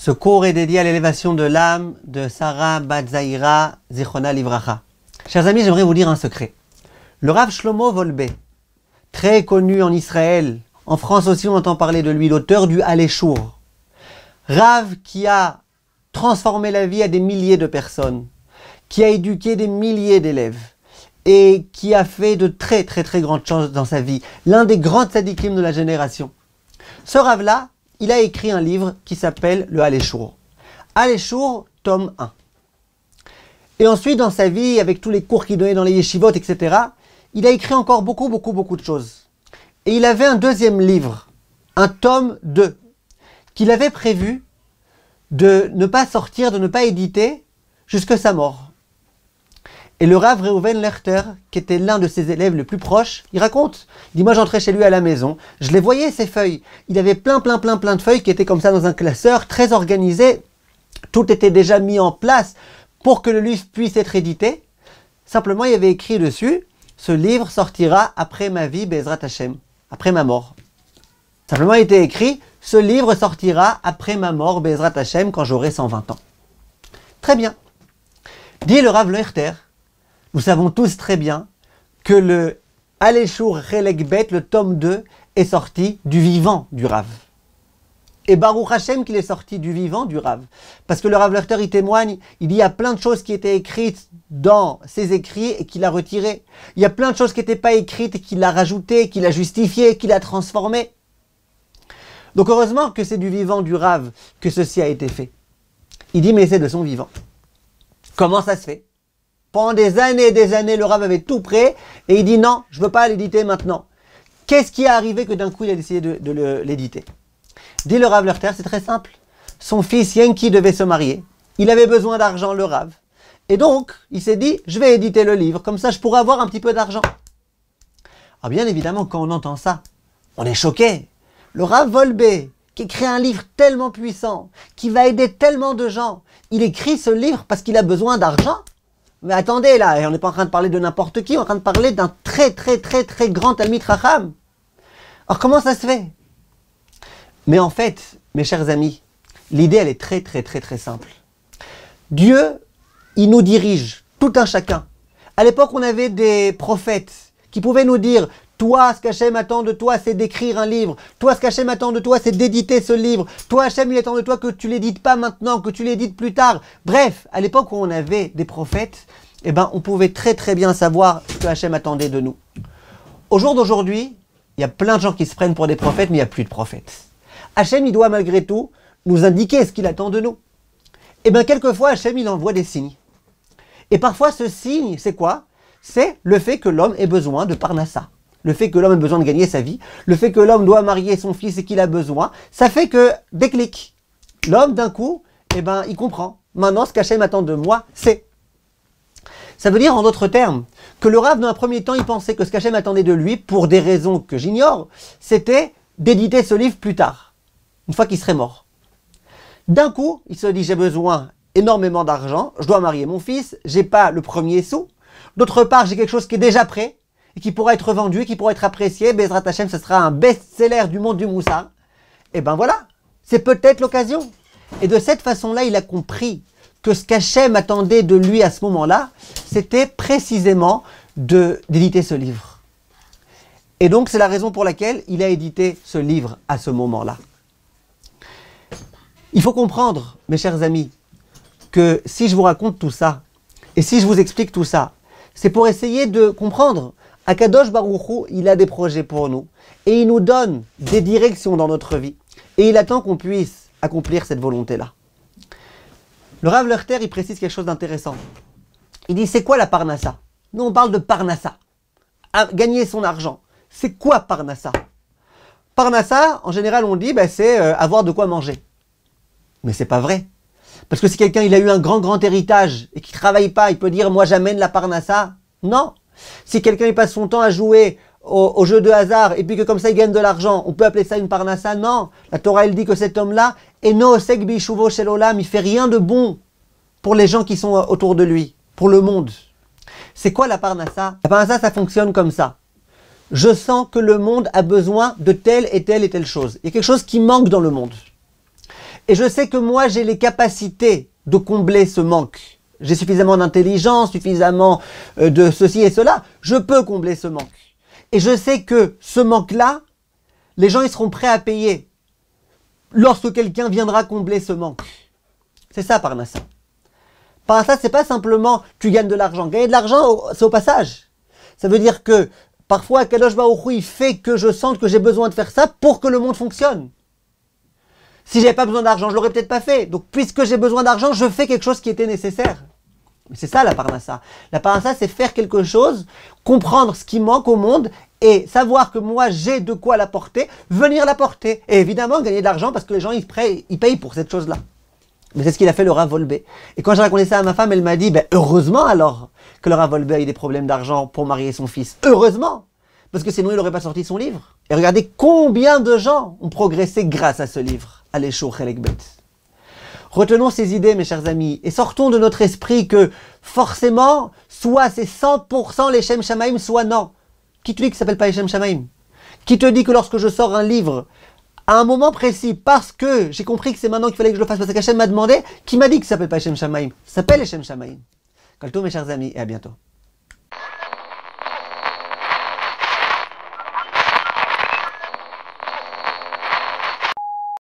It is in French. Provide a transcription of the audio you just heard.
Ce cours est dédié à l'élévation de l'âme de Sarah Bat Zahira Zichona Livracha. Chers amis, j'aimerais vous dire un secret. Le Rav Shlomo Wolbe, très connu en Israël, en France aussi on entend parler de lui, l'auteur du Aléchour. Rav qui a transformé la vie à des milliers de personnes, qui a éduqué des milliers d'élèves et qui a fait de très grandes choses dans sa vie. L'un des grands tzadikim de la génération. Ce Rav-là, il a écrit un livre qui s'appelle le Aléchour. Aléchour, tome 1. Et ensuite, dans sa vie, avec tous les cours qu'il donnait dans les yeshivot, etc., il a écrit encore beaucoup de choses. Et il avait un deuxième livre, un tome 2, qu'il avait prévu de ne pas sortir, de ne pas éditer, jusqu'à sa mort. Et le Rav Reuven Lechter, qui était l'un de ses élèves les plus proches, il raconte, il dit, moi j'entrais chez lui à la maison, je les voyais ces feuilles, il avait plein de feuilles qui étaient comme ça dans un classeur, très organisé, tout était déjà mis en place pour que le livre puisse être édité. Simplement il y avait écrit dessus, ce livre sortira après ma vie, Bezrat Hashem, après ma mort. Simplement il était écrit, ce livre sortira après ma mort, Bezrat Hashem, quand j'aurai 120 ans. Très bien. Dit le Rav Lechter, nous savons tous très bien que le Aléchour Chelek Bet, le tome 2, est sorti du vivant du Rav. Et Baruch Hashem qu'il est sorti du vivant du Rav. Parce que le Rav Lechter, il témoigne, il dit il y a plein de choses qui étaient écrites dans ses écrits et qu'il a retirées. Il y a plein de choses qui n'étaient pas écrites et qu'il a rajoutées, qu'il a justifiées, qu'il a transformées. Donc heureusement que c'est du vivant du Rav que ceci a été fait. Il dit mais c'est de son vivant. Comment ça se fait? Pendant des années, le Rav avait tout prêt et il dit non, je ne veux pas l'éditer maintenant. Qu'est-ce qui est arrivé que d'un coup il a décidé de l'éditer? Dit le Rav Lechter, c'est très simple. Son fils Yenki devait se marier. Il avait besoin d'argent, le Rav. Et donc, il s'est dit, je vais éditer le livre, comme ça je pourrai avoir un petit peu d'argent. Alors bien évidemment, quand on entend ça, on est choqué. Le Rav Wolbe, qui écrit un livre tellement puissant, qui va aider tellement de gens, il écrit ce livre parce qu'il a besoin d'argent. Mais attendez là, on n'est pas en train de parler de n'importe qui, on est en train de parler d'un très grand Talmid Chacham. Alors comment ça se fait? Mais en fait, mes chers amis, l'idée elle est très simple. Dieu, il nous dirige, tout un chacun. À l'époque, on avait des prophètes qui pouvaient nous dire toi, ce qu'Hachem attend de toi, c'est d'écrire un livre. Toi, ce qu'Hachem attend de toi, c'est d'éditer ce livre. Toi, Hachem, il attend de toi que tu l'édites pas maintenant, que tu l'édites plus tard. Bref, à l'époque où on avait des prophètes, eh ben, on pouvait très bien savoir ce que Hachem attendait de nous. Au jour d'aujourd'hui, il y a plein de gens qui se prennent pour des prophètes, mais il n'y a plus de prophètes. Hachem, il doit malgré tout nous indiquer ce qu'il attend de nous. Eh bien, quelquefois, Hachem, il envoie des signes. Et parfois, ce signe, c'est quoi? C'est le fait que l'homme ait besoin de Parnassa. Le fait que l'homme ait besoin de gagner sa vie, le fait que l'homme doit marier son fils et qu'il a besoin, ça fait que, déclic, l'homme d'un coup, eh ben, il comprend. Maintenant, ce qu'Hachem attend de moi, c'est. Ça veut dire, en d'autres termes, que le Rav, dans un premier temps, il pensait que ce qu'Hachem attendait de lui, pour des raisons que j'ignore, c'était d'éditer ce livre plus tard, une fois qu'il serait mort. D'un coup, il se dit, j'ai besoin énormément d'argent, je dois marier mon fils, j'ai pas le premier sou. D'autre part, j'ai quelque chose qui est déjà prêt, et qui pourra être vendu, qui pourra être apprécié. Bezrat Hashem, ce sera un best-seller du monde du Moussar. Et ben voilà, c'est peut-être l'occasion. Et de cette façon-là, il a compris que ce qu'Hachem attendait de lui à ce moment-là, c'était précisément d'éditer ce livre. Et donc, c'est la raison pour laquelle il a édité ce livre à ce moment-là. Il faut comprendre, mes chers amis, que si je vous raconte tout ça, et si je vous explique tout ça, c'est pour essayer de comprendre. Akadosh Baruch Hu, il a des projets pour nous. Et il nous donne des directions dans notre vie. Et il attend qu'on puisse accomplir cette volonté-là. Le Rav Lechter, il précise quelque chose d'intéressant. Il dit, c'est quoi la Parnassa? Nous, on parle de Parnassa. Gagner son argent. C'est quoi Parnassa? Parnassa, en général, on dit, c'est avoir de quoi manger. Mais c'est pas vrai. Parce que si quelqu'un il a eu un grand héritage et qu'il ne travaille pas, il peut dire, moi j'amène la Parnassa. Non. Si quelqu'un il passe son temps à jouer au jeu de hasard et puis que comme ça il gagne de l'argent, on peut appeler ça une Parnassa? Non. La Torah elle dit que cet homme-là, Eno osek bishuvo shel olam, il fait rien de bon pour les gens qui sont autour de lui, pour le monde. C'est quoi la Parnassa? La Parnassa, ça fonctionne comme ça. Je sens que le monde a besoin de telle et telle chose. Il y a quelque chose qui manque dans le monde. Et je sais que moi, j'ai les capacités de combler ce manque. J'ai suffisamment d'intelligence, suffisamment de ceci et cela. Je peux combler ce manque. Et je sais que ce manque-là, les gens ils seront prêts à payer lorsque quelqu'un viendra combler ce manque. C'est ça, Parnassa. Parnassa, c'est pas simplement tu gagnes de l'argent. Gagner de l'argent, c'est au passage. Ça veut dire que parfois, Kadosh Baruch Hu, il fait que je sente que j'ai besoin de faire ça pour que le monde fonctionne. Si j'avais pas besoin d'argent, je l'aurais peut-être pas fait. Donc, puisque j'ai besoin d'argent, je fais quelque chose qui était nécessaire. Mais c'est ça la Parnassa. La Parnassa, c'est faire quelque chose, comprendre ce qui manque au monde et savoir que moi, j'ai de quoi l'apporter, venir l'apporter. Et évidemment, gagner de l'argent parce que les gens, ils payent pour cette chose-là. Mais c'est ce qu'il a fait le Rav Wolbe. Et quand j'ai raconté ça à ma femme, elle m'a dit, heureusement alors que le Rav Wolbe a eu des problèmes d'argent pour marier son fils. Heureusement! Parce que sinon, il n'aurait pas sorti son livre. Et regardez combien de gens ont progressé grâce à ce livre. Allez, chaud, Chelek Bet. Retenons ces idées, mes chers amis, et sortons de notre esprit que forcément, soit c'est 100% les Shem Shamaim, soit non. Qui te dit que ça s'appelle pas les Shem Shamaim? Qui te dit que lorsque je sors un livre, à un moment précis, parce que j'ai compris que c'est maintenant qu'il fallait que je le fasse, parce qu'Hachem m'a demandé, qui m'a dit que ça s'appelle pas les Shem Shamaim? Ça s'appelle les Shem Shamaim. Kalto, mes chers amis, et à bientôt.